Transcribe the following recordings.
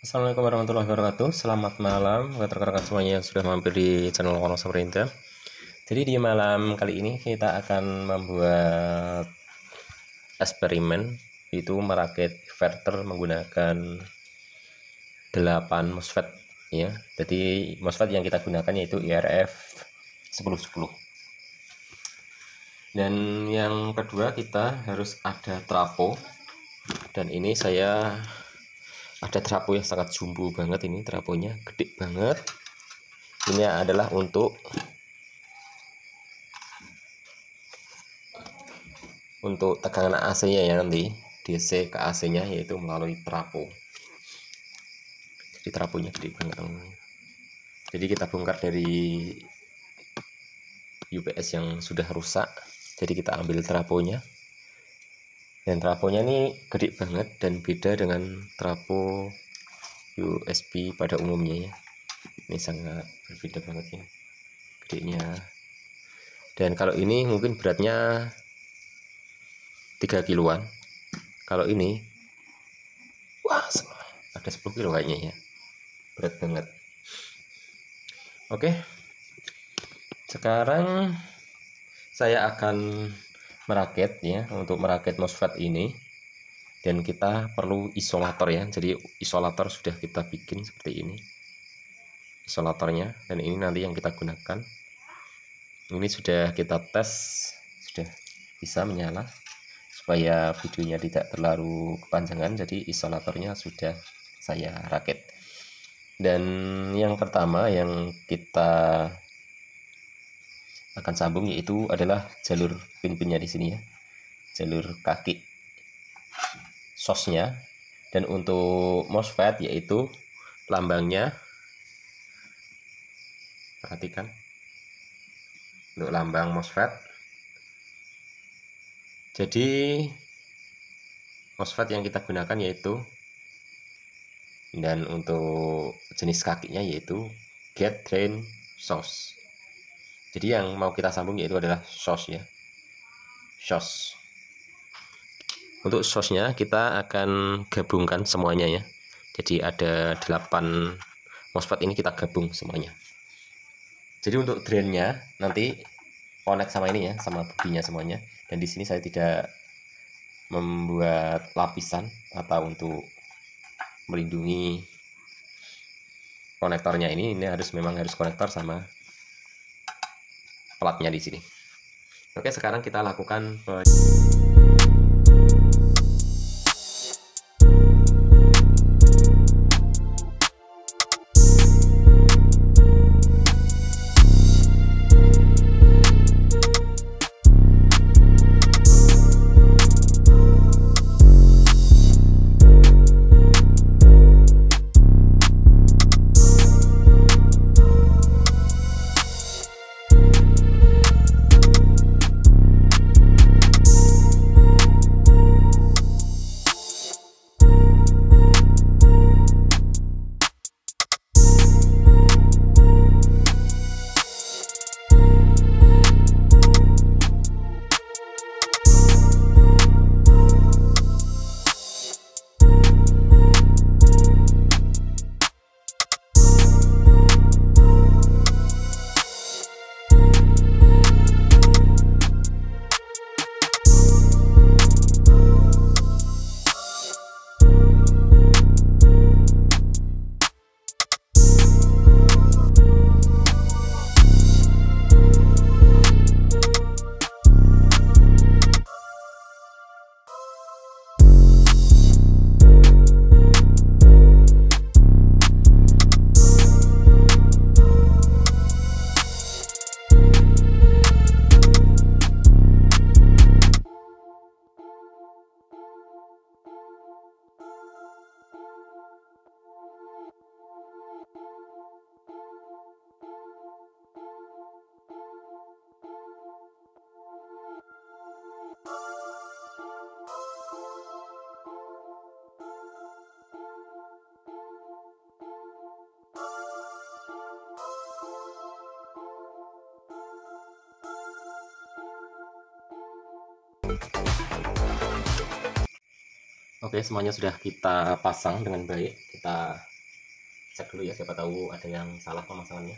Assalamualaikum warahmatullahi wabarakatuh. Selamat malam buat rekan-rekan semuanya yang sudah mampir di channel Wono Samarinda. Jadi di malam kali ini kita akan membuat eksperimen, itu merakit inverter menggunakan 8 MOSFET ya. Jadi MOSFET yang kita gunakan yaitu IRF 1010. Dan yang kedua kita harus ada trafo. Dan ini saya ada trafo yang sangat jumbo banget, ini trafonya gede banget. Ini adalah untuk tegangan AC nya ya, nanti DC ke AC nya yaitu melalui trafo. Jadi trafonya gede banget. Jadi kita bongkar dari UPS yang sudah rusak, jadi kita ambil trafonya. Dan trafonya ini gede banget dan beda dengan trafo USB pada umumnya ya. Ini sangat berbeda banget ya gedenya. Dan kalau ini mungkin beratnya 3 kiloan. Kalau ini wah, ada 10 kilo kayaknya ya. Berat banget. Oke. Sekarang saya akan merakit ya, untuk merakit MOSFET ini. Dan kita perlu isolator ya. Jadi isolator sudah kita bikin seperti ini isolatornya, dan ini nanti yang kita gunakan. Ini sudah kita tes, sudah bisa menyala. Supaya videonya tidak terlalu kepanjangan, jadi isolatornya sudah saya rakit. Dan yang pertama yang kita akan sambung yaitu adalah jalur pin-pinnya di sini ya, jalur kaki sosnya. Dan untuk MOSFET yaitu lambangnya, perhatikan untuk lambang MOSFET. Jadi MOSFET yang kita gunakan yaitu, dan untuk jenis kakinya yaitu gate, drain, source. Jadi yang mau kita sambung yaitu adalah source ya, source. Untuk source-nya kita akan gabungkan semuanya ya. Jadi ada 8 MOSFET ini kita gabung semuanya. Jadi untuk drainnya nanti connect sama ini ya, sama bodinya semuanya. Dan di sini saya tidak membuat lapisan atau untuk melindungi konektornya ini memang harus konektor sama platnya di sini. Oke, sekarang kita lakukan Oke, semuanya sudah kita pasang dengan baik. Kita cek dulu ya, siapa tahu ada yang salah pemasangannya.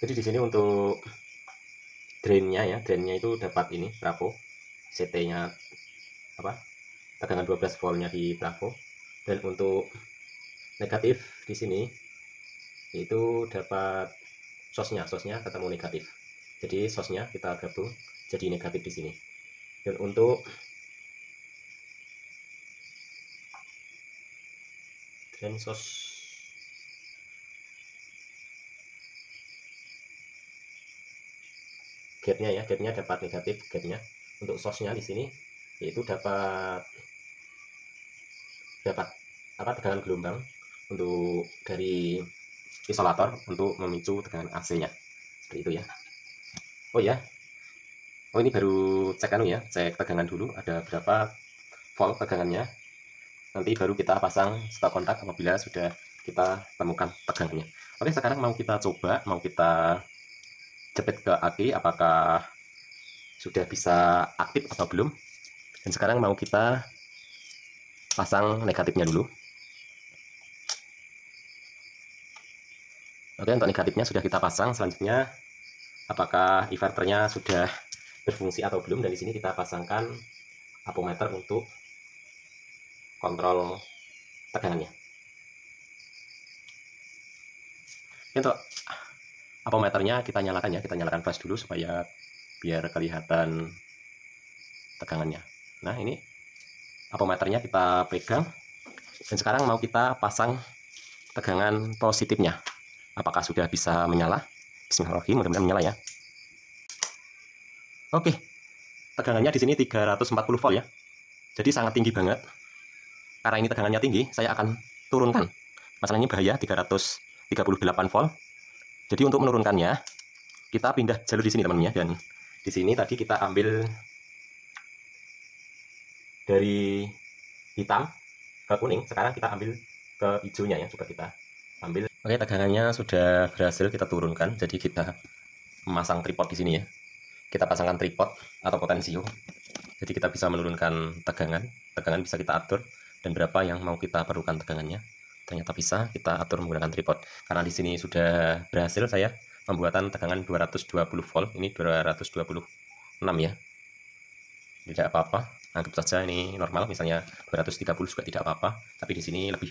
Jadi di sini untuk drainnya ya, drainnya itu dapat ini trafo, CT-nya apa, tegangan 12 voltnya di trafo. Dan untuk negatif di sini itu dapat source-nya ketemu negatif. Jadi source-nya kita gabung jadi negatif di sini. Dan untuk drain source gate-nya ya, gate-nya dapat negatif gate-nya. Untuk source-nya di sini yaitu dapat apa, tegangan gelombang untuk dari isolator untuk memicu tegangan AC-nya. Seperti itu ya. Oh ya. Oh ini baru cek anu ya, cek tegangan dulu ada berapa volt tegangannya. Nanti baru kita pasang stop kontak apabila sudah kita temukan tegangannya. Oke, sekarang mau kita coba, mau kita jepit ke aki apakah sudah bisa aktif atau belum. Dan sekarang mau kita pasang negatifnya dulu. Oke, untuk negatifnya sudah kita pasang. Selanjutnya apakah inverternya sudah berfungsi atau belum, dan di sini kita pasangkan apometer untuk kontrol tegangannya. Untuk apometernya kita nyalakan ya, kita nyalakan flash dulu supaya biar kelihatan tegangannya. Nah ini apometernya kita pegang, dan sekarang mau kita pasang tegangan positifnya. Apakah sudah bisa menyala? Bismillahirrahmanirrahim, mudah-mudahan menyala ya. Oke, tegangannya di sini 340 volt ya. Jadi sangat tinggi banget. Karena ini tegangannya tinggi, saya akan turunkan. Masalahnya bahaya, 338 volt. Jadi untuk menurunkannya, kita pindah jalur di sini teman-teman ya. Dan di sini tadi kita ambil dari hitam ke kuning, sekarang kita ambil ke hijaunya ya. Coba kita ambil. Oke, tegangannya sudah berhasil kita turunkan. Jadi kita memasang tripod di sini ya. Kita pasangkan tripod atau potensio. Jadi kita bisa menurunkan tegangan. Tegangan bisa kita atur dan berapa yang mau kita perlukan tegangannya. Ternyata bisa kita atur menggunakan tripod. Karena di sini sudah berhasil saya pembuatan tegangan 220 volt. Ini 226 ya. Tidak apa-apa. Anggap saja ini normal. Misalnya 230 juga tidak apa-apa. Tapi di sini lebih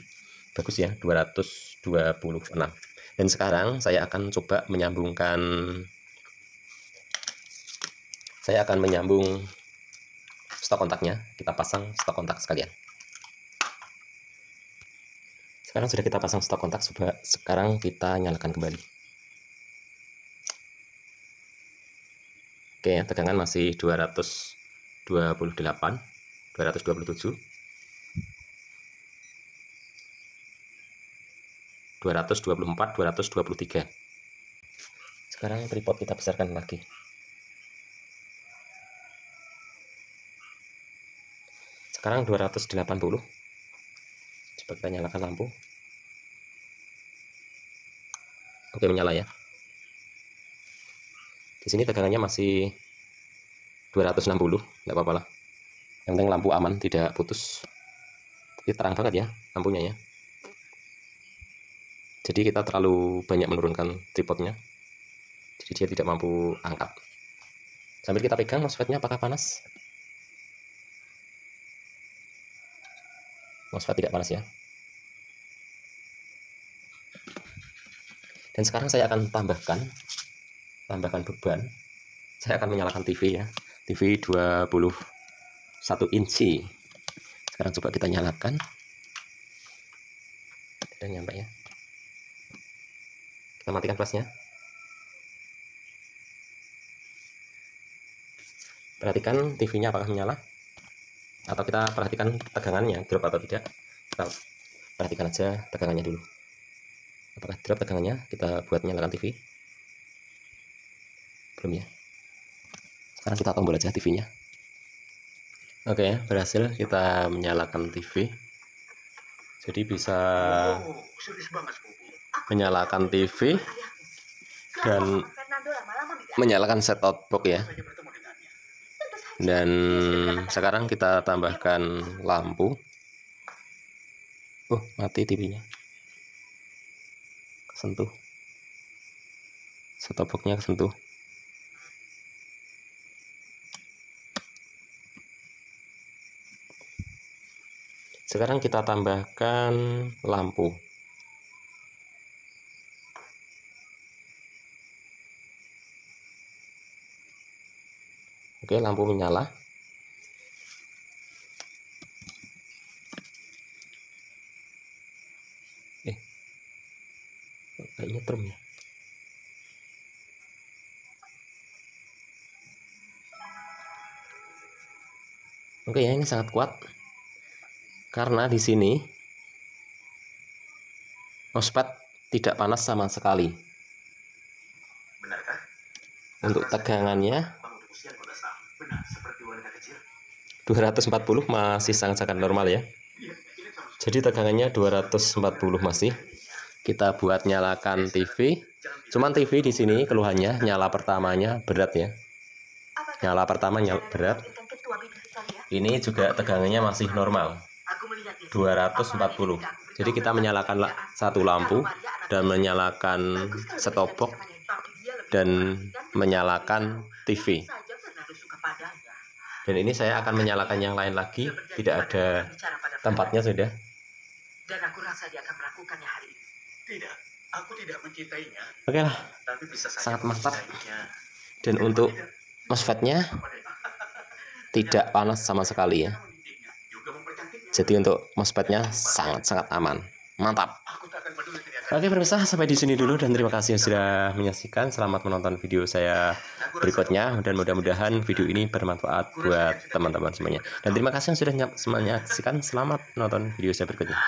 bagus ya, 226. Dan sekarang saya akan coba menyambungkan, saya akan menyambung stop kontaknya. Kita pasang stop kontak sekalian. Sekarang sudah kita pasang stop kontak, coba sekarang kita nyalakan kembali. Oke ya, tegangan masih 228, 227, 224, 223. Sekarang tripod kita besarkan lagi. Sekarang 280. Coba kita nyalakan lampu. Oke, menyala ya. Di sini tegangannya masih 260, nggak apa-apa lah. Yang penting lampu aman, tidak putus. Ini terang banget ya lampunya ya. Jadi kita terlalu banyak menurunkan tripodnya, jadi dia tidak mampu angkat. Sambil kita pegang, MOSFET-nya apakah panas? MOSFET tidak panas ya. Dan sekarang saya akan tambahkan beban. Saya akan menyalakan TV ya, TV 21 inci. Sekarang coba kita nyalakan. Tidak nyampe ya. Kita matikan flashnya. Perhatikan TV-nya apakah menyala, atau kita perhatikan tegangannya drop atau tidak. Kita perhatikan aja tegangannya dulu. Apakah drop tegangannya? Kita buat nyalakan TV. Belum ya. Sekarang kita tombol aja TV-nya. Oke ya, berhasil kita menyalakan TV. Jadi bisa menyalakan TV dan menyalakan set-top box ya. Dan sekarang kita tambahkan lampu. Mati TV-nya, kesentuh, set-top box-nya kesentuh. Sekarang kita tambahkan lampu. Oke, lampu menyala. Kayaknya trum ya. Oke ya, ini sangat kuat karena di sini MOSFET tidak panas sama sekali. Benarkah? Untuk tegangannya 240 masih sangat-sangat normal ya. Jadi tegangannya 240 masih. Kita buat nyalakan TV. Cuman TV di sini keluhannya nyala pertamanya berat ya. Nyala pertamanya berat. Ini juga tegangannya masih normal. 240. Jadi kita menyalakan satu lampu dan menyalakan set-top box dan menyalakan TV. Dan ini saya akan menyalakan yang lain lagi, tidak ada tempatnya sudah. Dan aku rasa dia akan melakukannya hari ini. Tidak, aku tidak mencintainya. Oke lah, Tapi bisa saja sangat mantap. mencintainya. Dan untuk MOSFET-nya tidak panas sama sekali ya. Jadi untuk MOSFET-nya sangat-sangat aman. Mantap. Aku tak akan peduli dengan Oke pemirsa, sampai di sini dulu dan terima kasih yang sudah menyaksikan. Selamat menonton video saya berikutnya dan mudah-mudahan video ini bermanfaat buat teman-teman semuanya. Dan terima kasih yang sudah menyaksikan. Selamat menonton video saya berikutnya.